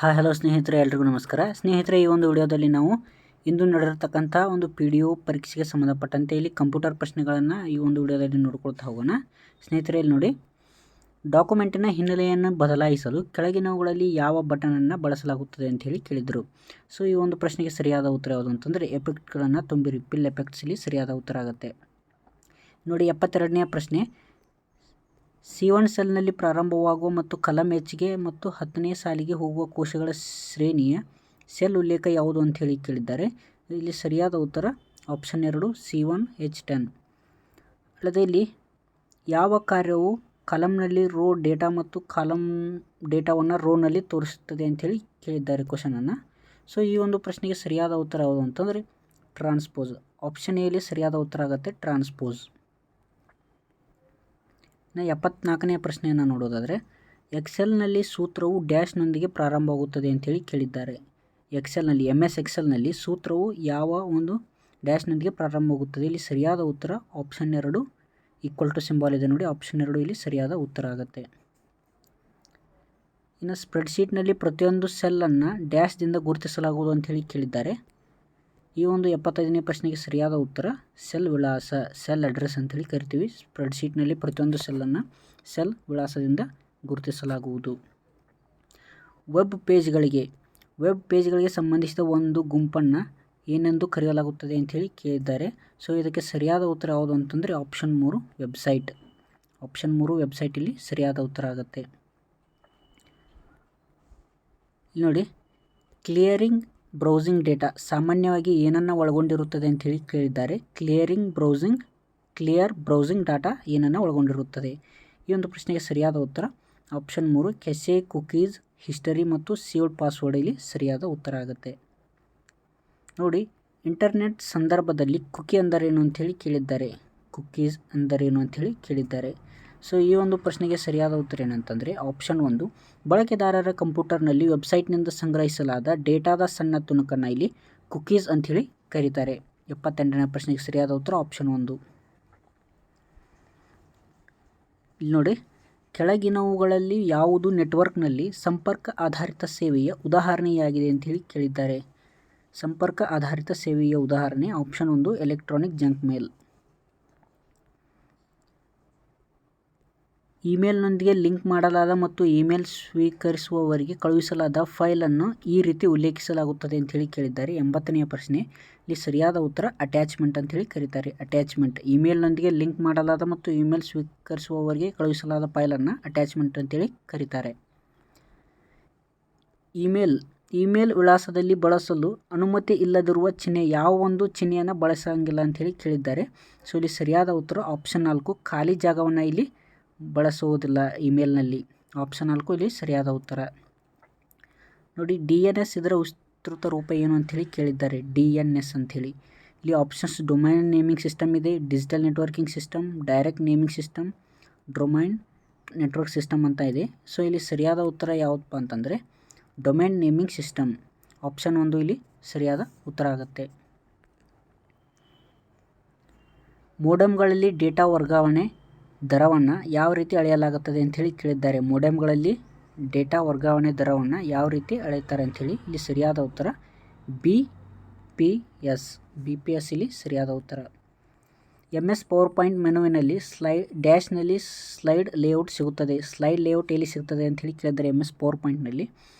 Hello ಸ್ನೇಹಿತರೆ, ಎಲ್ರಿಗೂ ನಮಸ್ಕಾರ. ಸ್ನೇಹಿತರೆ, ಈ ಒಂದು ವಿಡಿಯೋದಲ್ಲಿ ನಾವು ಇಂದು ನಡೆದಿರ್ತಕ್ಕಂಥ ಒಂದು PDO ಪರೀಕ್ಷೆಗೆ ಸಂಬಂಧಪಟ್ಟಂತೆ ಇಲ್ಲಿ ಕಂಪ್ಯೂಟರ್ ಪ್ರಶ್ನೆಗಳನ್ನು ಈ ಒಂದು ವಿಡಿಯೋದಲ್ಲಿ ನೋಡ್ಕೊಳ್ತಾ ಹೋಗೋಣ. ಸ್ನೇಹಿತರೆ, ಇಲ್ಲಿ ನೋಡಿ, ಡಾಕ್ಯುಮೆಂಟಿನ ಹಿನ್ನೆಲೆಯನ್ನು ಬದಲಾಯಿಸಲು ಕೆಳಗಿನವುಗಳಲ್ಲಿ ಯಾವ ಬಟನನ್ನು ಬಳಸಲಾಗುತ್ತದೆ ಅಂತ ಹೇಳಿ ಕೇಳಿದರು. ಸೊ ಈ ಒಂದು ಪ್ರಶ್ನೆಗೆ ಸರಿಯಾದ ಉತ್ತರ ಯಾವುದು ಅಂತಂದರೆ ಎಫೆಕ್ಟ್ಗಳನ್ನು ತುಂಬಿರಿ. ಪಿಲ್ ಎಫೆಕ್ಟ್ಸ್ ಇಲ್ಲಿ ಸರಿಯಾದ ಉತ್ತರ ಆಗುತ್ತೆ. ನೋಡಿ, 72ನೇ ಪ್ರಶ್ನೆ. C1 ಸೆಲ್ನಲ್ಲಿ ಪ್ರಾರಂಭವಾಗುವ ಮತ್ತು ಕಲಂ Hಗೆ ಮತ್ತು 10ನೇ ಸಾಲಿಗೆ ಹೋಗುವ ಕೋಶಗಳ ಶ್ರೇಣಿಯ ಸೆಲ್ ಉಲ್ಲೇಖ ಯಾವುದು ಅಂತ ಹೇಳಿ ಕೇಳಿದ್ದಾರೆ. ಇಲ್ಲಿ ಸರಿಯಾದ ಉತ್ತರ ಆಪ್ಷನ್ 2 C1H10. ಅಲ್ಲದೆ ಇಲ್ಲಿ ಯಾವ ಕಾರ್ಯವು ಕಾಲಮ್ನಲ್ಲಿ ರೋ ಡೇಟಾ ಮತ್ತು ಕಾಲಮ್ ಡೇಟಾವನ್ನು ರೋನಲ್ಲಿ ತೋರಿಸುತ್ತದೆ ಅಂಥೇಳಿ ಕೇಳಿದ್ದಾರೆ ಕ್ವಶನನ್ನು. ಸೊ ಈ ಒಂದು ಪ್ರಶ್ನೆಗೆ ಸರಿಯಾದ ಉತ್ತರ ಯಾವುದು ಅಂತಂದರೆ ಟ್ರಾನ್ಸ್ಪೋಸ್. ಆಪ್ಷನ್ ಎಲ್ಲಿ ಸರಿಯಾದ ಉತ್ತರ ಆಗುತ್ತೆ, ಟ್ರಾನ್ಸ್ಪೋಸ್. 74ನೇ ಪ್ರಶ್ನೆಯನ್ನು ನೋಡೋದಾದರೆ ಎಕ್ಸೆಲ್ನಲ್ಲಿ ಸೂತ್ರವು ಡ್ಯಾಶ್ನೊಂದಿಗೆ ಪ್ರಾರಂಭವಾಗುತ್ತದೆ ಅಂತೇಳಿ ಕೇಳಿದ್ದಾರೆ. ಎಕ್ಸೆಲ್ನಲ್ಲಿ MS ಎಕ್ಸೆಲ್ನಲ್ಲಿ ಸೂತ್ರವು ಯಾವ ಒಂದು ಡ್ಯಾಶ್ನೊಂದಿಗೆ ಪ್ರಾರಂಭವಾಗುತ್ತದೆ? ಇಲ್ಲಿ ಸರಿಯಾದ ಉತ್ತರ ಆಪ್ಷನ್ 2 ಈಕ್ವಲ್ ಟು ಸಿಂಬಾಲ್ ಇದೆ ನೋಡಿ, ಆಪ್ಷನ್ 2 ಇಲ್ಲಿ ಸರಿಯಾದ ಉತ್ತರ ಆಗುತ್ತೆ. ಇನ್ನು ಸ್ಪ್ರೆಡ್ಶೀಟ್ನಲ್ಲಿ ಪ್ರತಿಯೊಂದು ಸೆಲ್ಲನ್ನು ಡ್ಯಾಶ್ದಿಂದ ಗುರುತಿಸಲಾಗುವುದು ಅಂಥೇಳಿ ಕೇಳಿದ್ದಾರೆ. ಈ ಒಂದು 75ನೇ ಪ್ರಶ್ನೆಗೆ ಸರಿಯಾದ ಉತ್ತರ ಸೆಲ್ ವಿಳಾಸ, ಸೆಲ್ ಅಡ್ರೆಸ್ ಅಂತೇಳಿ ಕರಿತೀವಿ. ಸ್ಪ್ರೆಡ್ಶೀಟ್ನಲ್ಲಿ ಪ್ರತಿಯೊಂದು ಸೆಲ್ಲನ್ನು ಸೆಲ್ ವಿಳಾಸದಿಂದ ಗುರುತಿಸಲಾಗುವುದು. ವೆಬ್ ಪೇಜ್ಗಳಿಗೆ ಸಂಬಂಧಿಸಿದ ಒಂದು ಗುಂಪನ್ನು ಏನೆಂದು ಕರೆಯಲಾಗುತ್ತದೆ ಅಂಥೇಳಿ ಕೇಳಿದ್ದಾರೆ. ಸೊ ಇದಕ್ಕೆ ಸರಿಯಾದ ಉತ್ತರ ಯಾವುದು ಅಂತಂದರೆ ಆಪ್ಷನ್ 3 ವೆಬ್ಸೈಟ್. ಆಪ್ಷನ್ 3 ವೆಬ್ಸೈಟ್ ಇಲ್ಲಿ ಸರಿಯಾದ ಉತ್ತರ ಆಗುತ್ತೆ. ಇಲ್ಲಿ ನೋಡಿ, ಕ್ಲಿಯರಿಂಗ್ ಬ್ರೌಸಿಂಗ್ ಡೇಟಾ ಸಾಮಾನ್ಯವಾಗಿ ಏನನ್ನು ಒಳಗೊಂಡಿರುತ್ತದೆ ಅಂಥೇಳಿ ಕೇಳಿದ್ದಾರೆ. ಕ್ಲಿಯರ್ ಬ್ರೌಸಿಂಗ್ ಡಾಟಾ ಏನನ್ನು ಒಳಗೊಂಡಿರುತ್ತದೆ? ಈ ಒಂದು ಪ್ರಶ್ನೆಗೆ ಸರಿಯಾದ ಉತ್ತರ ಆಪ್ಷನ್ 3 ಕೆಸೆ, ಕುಕೀಸ್, ಹಿಸ್ಟರಿ ಮತ್ತು ಸೇವ್ಡ್ ಪಾಸ್ವರ್ಡ್ ಇಲ್ಲಿ ಸರಿಯಾದ ಉತ್ತರ ಆಗುತ್ತೆ. ನೋಡಿ, ಇಂಟರ್ನೆಟ್ ಸಂದರ್ಭದಲ್ಲಿ ಕುಕಿ ಅಂದರೇನು ಅಂಥೇಳಿ ಕೇಳಿದ್ದಾರೆ. ಕುಕೀಸ್ ಅಂದರೇನು ಅಂಥೇಳಿ ಕೇಳಿದ್ದಾರೆ. ಸೊ ಈ ಒಂದು ಪ್ರಶ್ನೆಗೆ ಸರಿಯಾದ ಉತ್ತರ ಏನಂತಂದರೆ ಆಪ್ಷನ್ 1 ಬಳಕೆದಾರರ ಕಂಪ್ಯೂಟರ್ನಲ್ಲಿ ವೆಬ್ಸೈಟ್ನಿಂದ ಸಂಗ್ರಹಿಸಲಾದ ಡೇಟಾದ ಸಣ್ಣ ತುಣುಕನ್ನು ಇಲ್ಲಿ ಕುಕೀಸ್ ಅಂಥೇಳಿ ಕರೀತಾರೆ. 78ನೇ ಪ್ರಶ್ನೆಗೆ ಸರಿಯಾದ ಉತ್ತರ ಆಪ್ಷನ್ 1. ಇಲ್ಲಿ ನೋಡಿ, ಕೆಳಗಿನವುಗಳಲ್ಲಿ ಯಾವುದು ನೆಟ್ವರ್ಕ್ನಲ್ಲಿ ಸಂಪರ್ಕ ಆಧಾರಿತ ಸೇವೆಯ ಉದಾಹರಣೆಯಾಗಿದೆ ಅಂಥೇಳಿ ಕೇಳಿದ್ದಾರೆ. ಸಂಪರ್ಕ ಆಧಾರಿತ ಸೇವೆಯ ಉದಾಹರಣೆ ಆಪ್ಷನ್ 1 ಎಲೆಕ್ಟ್ರಾನಿಕ್ ಜಂಕ್ ಮೇಲ್. ಇಮೇಲ್ನೊಂದಿಗೆ ಲಿಂಕ್ ಮಾಡಲಾದ ಮತ್ತು ಇಮೇಲ್ ಸ್ವೀಕರಿಸುವವರಿಗೆ ಕಳುಹಿಸಲಾದ ಫೈಲನ್ನು ಈ ರೀತಿ ಉಲ್ಲೇಖಿಸಲಾಗುತ್ತದೆ ಅಂಥೇಳಿ ಕೇಳಿದ್ದಾರೆ. 80ನೇ ಪ್ರಶ್ನೆ. ಇಲ್ಲಿ ಸರಿಯಾದ ಉತ್ತರ ಅಟ್ಯಾಚ್ಮೆಂಟ್ ಅಂಥೇಳಿ ಕರೀತಾರೆ. ಅಟ್ಯಾಚ್ಮೆಂಟ್, ಇಮೇಲ್ನೊಂದಿಗೆ ಲಿಂಕ್ ಮಾಡಲಾದ ಮತ್ತು ಇಮೇಲ್ ಸ್ವೀಕರಿಸುವವರಿಗೆ ಕಳುಹಿಸಲಾದ ಫೈಲನ್ನು ಅಟ್ಯಾಚ್ಮೆಂಟ್ ಅಂತೇಳಿ ಕರೀತಾರೆ. ಇಮೇಲ್ ವಿಳಾಸದಲ್ಲಿ ಬಳಸಲು ಅನುಮತಿ ಇಲ್ಲದಿರುವ ಚಿಹ್ನೆ ಯಾವ ಒಂದು ಚಿಹ್ನೆಯನ್ನು ಬಳಸಂಗಿಲ್ಲ ಅಂಥೇಳಿ ಕೇಳಿದ್ದಾರೆ. ಸೊ ಇಲ್ಲಿ ಸರಿಯಾದ ಉತ್ತರ ಆಪ್ಷನ್ 4 ಖಾಲಿ ಜಾಗವನ್ನು ಇಲ್ಲಿ ಬಳಸುವುದಿಲ್ಲ ಇಮೇಲ್ನಲ್ಲಿ. ಆಪ್ಷನ್ 4 ಇಲ್ಲಿ ಸರಿಯಾದ ಉತ್ತರ. ನೋಡಿ, DNS ಇದರ ವಿಸ್ತೃತ ರೂಪ ಏನು ಅಂಥೇಳಿ ಕೇಳಿದ್ದಾರೆ. DNS ಅಂಥೇಳಿ ಇಲ್ಲಿ ಆಪ್ಷನ್ಸ್ ಡೊಮೈನ್ ನೇಮಿಂಗ್ ಸಿಸ್ಟಮ್ ಇದೆ, digital networking system, direct naming system, domain network system ಅಂತ ಇದೆ. ಸೊ ಇಲ್ಲಿ ಸರಿಯಾದ ಉತ್ತರ ಯಾವುದಪ್ಪ ಅಂತಂದರೆ ಡೊಮೈನ್ ನೇಮಿಂಗ್ ಸಿಸ್ಟಮ್. ಆಪ್ಷನ್ 1 ಇಲ್ಲಿ ಸರಿಯಾದ ಉತ್ತರ ಆಗುತ್ತೆ. ಮೋಡೆಮ್ಗಳಲ್ಲಿ ಡೇಟಾ ವರ್ಗಾವಣೆ ದರವನ್ನು ಯಾವ ರೀತಿ ಅಳೆಯಲಾಗುತ್ತದೆ ಅಂಥೇಳಿ ಕೇಳಿದ್ದಾರೆ. ಮೋಡೆಮ್ಗಳಲ್ಲಿ ಡೇಟಾ ವರ್ಗಾವಣೆ ದರವನ್ನು ಯಾವ ರೀತಿ ಅಳೆಯುತ್ತಾರೆ ಅಂಥೇಳಿ ಇಲ್ಲಿ ಸರಿಯಾದ ಉತ್ತರ BPS ಇಲ್ಲಿ ಸರಿಯಾದ ಉತ್ತರ. MS ಪವರ್ ಪಾಯಿಂಟ್ ಮೆನುವಿನಲ್ಲಿ ಡ್ಯಾಶ್ನಲ್ಲಿ ಸ್ಲೈಡ್ ಲೇಔಟ್ ಸಿಗುತ್ತದೆ. ಸ್ಲೈಡ್ ಲೇಔಟ್ ಎಲ್ಲಿ ಸಿಗ್ತದೆ ಅಂಥೇಳಿ ಕೇಳಿದ್ದಾರೆ MS ಪವರ್ ಪಾಯಿಂಟ್ನಲ್ಲಿ.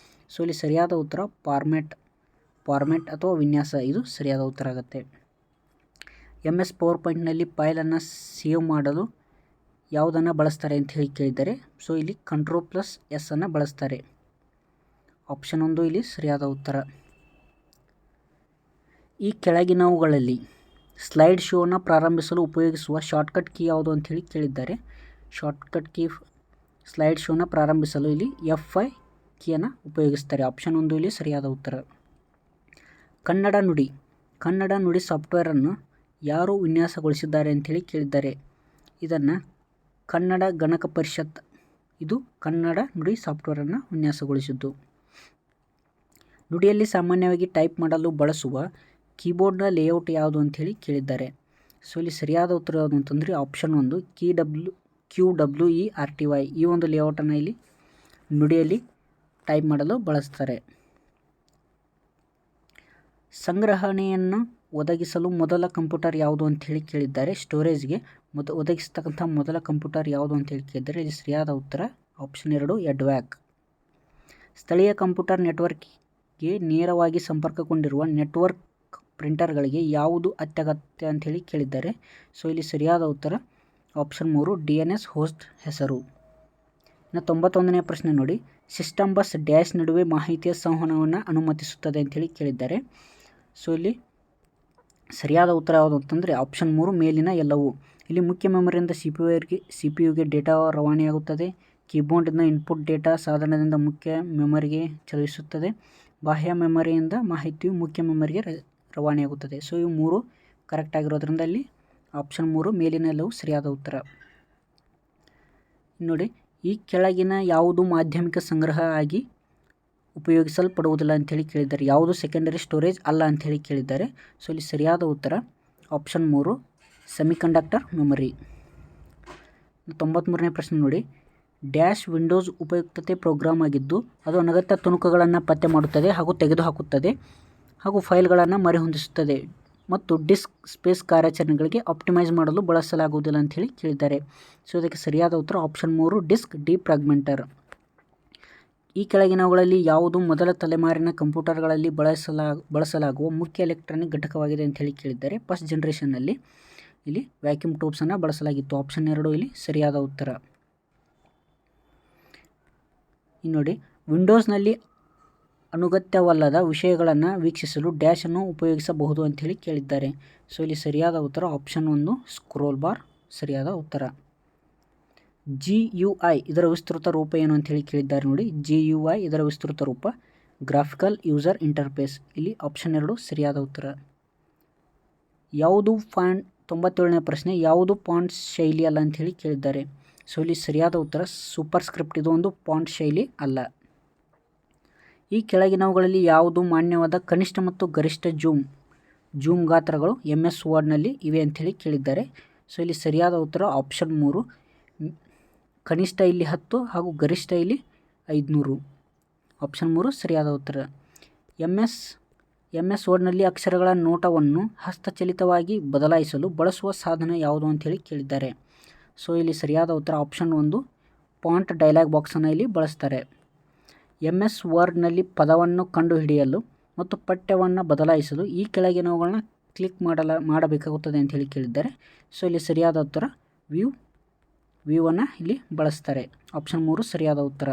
ಸೊ ಇಲ್ಲಿ ಸರಿಯಾದ ಉತ್ತರ ಫಾರ್ಮ್ಯಾಟ್ ಅಥವಾ ವಿನ್ಯಾಸ, ಇದು ಸರಿಯಾದ ಉತ್ತರ ಆಗುತ್ತೆ. MS ಪವರ್ ಪಾಯಿಂಟ್ನಲ್ಲಿ ಫೈಲನ್ನು ಸೇವ್ ಮಾಡಲು ಯಾವುದನ್ನು ಬಳಸ್ತಾರೆ ಅಂತ ಹೇಳಿ ಕೇಳಿದ್ದಾರೆ. ಸೊ ಇಲ್ಲಿ Ctrl+S ಅನ್ನು ಬಳಸ್ತಾರೆ. ಆಪ್ಷನ್ 1 ಇಲ್ಲಿ ಸರಿಯಾದ ಉತ್ತರ. ಈ ಕೆಳಗಿನವುಗಳಲ್ಲಿ ಸ್ಲೈಡ್ ಶೋನ ಪ್ರಾರಂಭಿಸಲು ಉಪಯೋಗಿಸುವ ಶಾರ್ಟ್ಕಟ್ ಕೀ ಯಾವುದು ಅಂಥೇಳಿ ಕೇಳಿದ್ದಾರೆ. ಶಾರ್ಟ್ಕಟ್ ಕೀ ಸ್ಲೈಡ್ ಶೋನ ಪ್ರಾರಂಭಿಸಲು ಇಲ್ಲಿ F5 ಕೀಯನ್ನು ಉಪಯೋಗಿಸ್ತಾರೆ. ಆಪ್ಷನ್ 1 ಇಲ್ಲಿ ಸರಿಯಾದ ಉತ್ತರ. ಕನ್ನಡ ನುಡಿ ಸಾಫ್ಟ್ವೇರನ್ನು ಯಾರು ವಿನ್ಯಾಸಗೊಳಿಸಿದ್ದಾರೆ ಅಂಥೇಳಿ ಕೇಳಿದ್ದಾರೆ. ಇದನ್ನು ಕನ್ನಡ ಗಣಕ ಪರಿಷತ್, ಇದು ಕನ್ನಡ ನುಡಿ ಸಾಫ್ಟ್ವೇರನ್ನು ವಿನ್ಯಾಸಗೊಳಿಸಿದ್ದು. ನುಡಿಯಲ್ಲಿ ಸಾಮಾನ್ಯವಾಗಿ ಟೈಪ್ ಮಾಡಲು ಬಳಸುವ ಕೀಬೋರ್ಡ್ನ ಲೇಔಟ್ ಯಾವುದು ಅಂಥೇಳಿ ಕೇಳಿದ್ದಾರೆ. ಸೊ ಇಲ್ಲಿ ಸರಿಯಾದ ಉತ್ತರ ಯಾವುದು ಅಂತಂದರೆ ಆಪ್ಷನ್ 1 QWERTY. ಈ ಒಂದು ಲೇಔಟನ್ನು ಇಲ್ಲಿ ನುಡಿಯಲ್ಲಿ ಟೈಪ್ ಮಾಡಲು ಬಳಸ್ತಾರೆ. ಸಂಗ್ರಹಣೆಯನ್ನು ಒದಗಿಸಲು ಮೊದಲ ಕಂಪ್ಯೂಟರ್ ಯಾವುದು ಅಂಥೇಳಿ ಕೇಳಿದ್ದಾರೆ. ಸ್ಟೋರೇಜ್ಗೆ ಒದಗಿಸ್ತಕ್ಕಂಥ ಮೊದಲ ಕಂಪ್ಯೂಟರ್ ಯಾವುದು ಅಂತೇಳಿ ಕೇಳಿದ್ದಾರೆ. ಇಲ್ಲಿ ಸರಿಯಾದ ಉತ್ತರ ಆಪ್ಷನ್ 2 ಎಡ್ವ್ಯಾಕ್. ಸ್ಥಳೀಯ ಕಂಪ್ಯೂಟರ್ ನೆಟ್ವರ್ಕ್ಗೆ ನೇರವಾಗಿ ಸಂಪರ್ಕಗೊಂಡಿರುವ ನೆಟ್ವರ್ಕ್ ಪ್ರಿಂಟರ್ಗಳಿಗೆ ಯಾವುದು ಅತ್ಯಗತ್ಯ ಅಂಥೇಳಿ ಕೇಳಿದ್ದಾರೆ. ಸೊ ಇಲ್ಲಿ ಸರಿಯಾದ ಉತ್ತರ ಆಪ್ಷನ್ 3 DNS ಹೋಸ್ಟ್ ಹೆಸರು. ಇನ್ನು 91ನೇ ಪ್ರಶ್ನೆ ನೋಡಿ, ಸಿಸ್ಟಮ್ ಬಸ್ ಡ್ಯಾಶ್ ನಡುವೆ ಮಾಹಿತಿಯ ಸಂವಹನವನ್ನು ಅನುಮತಿಸುತ್ತದೆ ಅಂಥೇಳಿ ಕೇಳಿದ್ದಾರೆ. ಸೊ ಇಲ್ಲಿ ಸರಿಯಾದ ಉತ್ತರ ಯಾವುದು ಅಂತಂದರೆ ಆಪ್ಷನ್ 3 ಮೇಲಿನ ಎಲ್ಲವೂ. ಇಲ್ಲಿ ಮುಖ್ಯ ಮೆಮೊರಿಯಿಂದ ಸಿ ಪಿ ಯುಗೆ ಡೇಟಾ ರವಾನೆಯಾಗುತ್ತದೆ. ಕೀಬೋರ್ಡಿಂದ ಇನ್ಪುಟ್ ಡೇಟಾ ಸಾಧನದಿಂದ ಮುಖ್ಯ ಮೆಮೊರಿಗೆ ಚಲಿಸುತ್ತದೆ. ಬಾಹ್ಯ ಮೆಮೊರಿಯಿಂದ ಮಾಹಿತಿಯು ಮುಖ್ಯ ಮೆಮೊರಿಗೆ ರವಾನೆಯಾಗುತ್ತದೆ. ಸೊ ಇವು 3 ಕರೆಕ್ಟ್ ಆಗಿರೋದ್ರಿಂದ ಇಲ್ಲಿ ಆಪ್ಷನ್ 3 ಮೇಲಿನ ಎಲ್ಲವೂ ಸರಿಯಾದ ಉತ್ತರ. ನೋಡಿ, ಈ ಕೆಳಗಿನ ಯಾವುದು ಮಾಧ್ಯಮಿಕ ಸಂಗ್ರಹ ಆಗಿ ಉಪಯೋಗಿಸಲ್ಪಡುವುದಿಲ್ಲ ಅಂಥೇಳಿ ಕೇಳಿದ್ದಾರೆ. ಯಾವುದು ಸೆಕೆಂಡರಿ ಸ್ಟೋರೇಜ್ ಅಲ್ಲ ಅಂಥೇಳಿ ಕೇಳಿದ್ದಾರೆ. ಸೊ ಇಲ್ಲಿ ಸರಿಯಾದ ಉತ್ತರ ಆಪ್ಷನ್ 3 ಸೆಮಿಕಂಡಕ್ಟರ್ ಮೆಮೊರಿ. 93ನೇ ಪ್ರಶ್ನೆ ನೋಡಿ, ಡ್ಯಾಶ್ ವಿಂಡೋಸ್ ಉಪಯುಕ್ತತೆ ಪ್ರೋಗ್ರಾಮ್ ಆಗಿದ್ದು ಅದು ಅನಗತ್ಯ ತುಣುಕುಗಳನ್ನು ಪತ್ತೆ ಮಾಡುತ್ತದೆ ಹಾಗೂ ತೆಗೆದುಹಾಕುತ್ತದೆ ಹಾಗೂ ಫೈಲ್ಗಳನ್ನು ಮರುಹೊಂದಿಸುತ್ತದೆ ಮತ್ತು ಡಿಸ್ಕ್ ಸ್ಪೇಸ್ ಕಾರ್ಯಾಚರಣೆಗಳಿಗೆ ಆಪ್ಟಿಮೈಸ್ ಮಾಡಲು ಬಳಸಲಾಗುವುದಿಲ್ಲ ಅಂಥೇಳಿ ಕೇಳಿದ್ದಾರೆ. ಸೊ ಇದಕ್ಕೆ ಸರಿಯಾದ ಉತ್ತರ ಆಪ್ಷನ್ 3 ಡಿಸ್ಕ್ ಡಿಫ್ರಾಗ್ಮೆಂಟರ್. ಈ ಕೆಳಗಿನವುಗಳಲ್ಲಿ ಯಾವುದು ಮೊದಲ ತಲೆಮಾರಿನ ಕಂಪ್ಯೂಟರ್ಗಳಲ್ಲಿ ಬಳಸಲಾಗುವ ಮುಖ್ಯ ಎಲೆಕ್ಟ್ರಾನಿಕ್ ಘಟಕವಾಗಿದೆ ಅಂಥೇಳಿ ಕೇಳಿದ್ದಾರೆ. ಫಸ್ಟ್ ಜನ್ರೇಷನ್ನಲ್ಲಿ ಇಲ್ಲಿ ವ್ಯಾಕ್ಯೂಮ್ ಟ್ಯೂಬ್ಸನ್ನು ಬಳಸಲಾಗಿತ್ತು. ಆಪ್ಷನ್ 2 ಇಲ್ಲಿ ಸರಿಯಾದ ಉತ್ತರ. ಇನ್ನು ನೋಡಿ, ವಿಂಡೋಸ್ನಲ್ಲಿ ಅನುಗತ್ಯವಲ್ಲದ ವಿಷಯಗಳನ್ನು ವೀಕ್ಷಿಸಲು ಡ್ಯಾಶನ್ನು ಉಪಯೋಗಿಸಬಹುದು ಅಂಥೇಳಿ ಕೇಳಿದ್ದಾರೆ. ಸೊ ಇಲ್ಲಿ ಸರಿಯಾದ ಉತ್ತರ ಆಪ್ಷನ್ 1 ಸ್ಕ್ರೋಲ್ ಬಾರ್ ಸರಿಯಾದ ಉತ್ತರ. GUI ಇದರ ವಿಸ್ತೃತ ರೂಪ ಏನು ಅಂಥೇಳಿ ಕೇಳಿದ್ದಾರೆ. ನೋಡಿ, GUI ಇದರ ವಿಸ್ತೃತ ರೂಪ ಗ್ರಾಫಿಕಲ್ ಯೂಸರ್ ಇಂಟರ್ಫೇಸ್. ಇಲ್ಲಿ ಆಪ್ಷನ್ 2 ಸರಿಯಾದ ಉತ್ತರ. ಯಾವುದು 97ನೇ ಪ್ರಶ್ನೆ, ಯಾವುದು ಫಾಂಟ್ ಶೈಲಿ ಅಲ್ಲ ಅಂಥೇಳಿ ಕೇಳಿದ್ದಾರೆ. ಸೊ ಇಲ್ಲಿ ಸರಿಯಾದ ಉತ್ತರ ಸೂಪರ್ ಸ್ಕ್ರಿಪ್ಟ್ ಇದು ಒಂದು ಫಾಂಟ್ ಶೈಲಿ ಅಲ್ಲ. ಈ ಕೆಳಗಿನವುಗಳಲ್ಲಿ ಯಾವುದು ಮಾನ್ಯವಾದ ಕನಿಷ್ಠ ಮತ್ತು ಗರಿಷ್ಠ ಜೂಮ್ ಗಾತ್ರಗಳು MS ವರ್ಡ್ನಲ್ಲಿ ಇವೆ ಅಂಥೇಳಿ ಕೇಳಿದ್ದಾರೆ. ಸೊ ಇಲ್ಲಿ ಸರಿಯಾದ ಉತ್ತರ ಆಪ್ಷನ್ 3 ಕನಿಷ್ಠ ಇಲ್ಲಿ 10 ಹಾಗೂ ಗರಿಷ್ಠ ಇಲ್ಲಿ 500. ಆಪ್ಷನ್ 3 ಸರಿಯಾದ ಉತ್ತರ. MS ವರ್ಡ್ನಲ್ಲಿ ಅಕ್ಷರಗಳ ನೋಟವನ್ನು ಹಸ್ತಚಲಿತವಾಗಿ ಬದಲಾಯಿಸಲು ಬಳಸುವ ಸಾಧನ ಯಾವುದು ಅಂಥೇಳಿ ಕೇಳಿದ್ದಾರೆ. ಸೊ ಇಲ್ಲಿ ಸರಿಯಾದ ಉತ್ತರ ಆಪ್ಷನ್ 1 ಫಾಂಟ್ ಡೈಲಾಗ್ ಬಾಕ್ಸನ್ನು ಇಲ್ಲಿ ಬಳಸ್ತಾರೆ. MS ವರ್ಡ್ನಲ್ಲಿ ಪದವನ್ನು ಕಂಡುಹಿಡಿಯಲು ಮತ್ತು ಪಠ್ಯವನ್ನು ಬದಲಾಯಿಸಲು ಈ ಕೆಳಗಿನವುಗಳನ್ನ ಕ್ಲಿಕ್ ಮಾಡಬೇಕಾಗುತ್ತದೆ ಅಂಥೇಳಿ ಕೇಳಿದ್ದಾರೆ. ಸೊ ಇಲ್ಲಿ ಸರಿಯಾದ ಉತ್ತರ ವ್ಯೂವನ್ನು ಇಲ್ಲಿ ಬಳಸ್ತಾರೆ. ಆಪ್ಷನ್ 3 ಸರಿಯಾದ ಉತ್ತರ.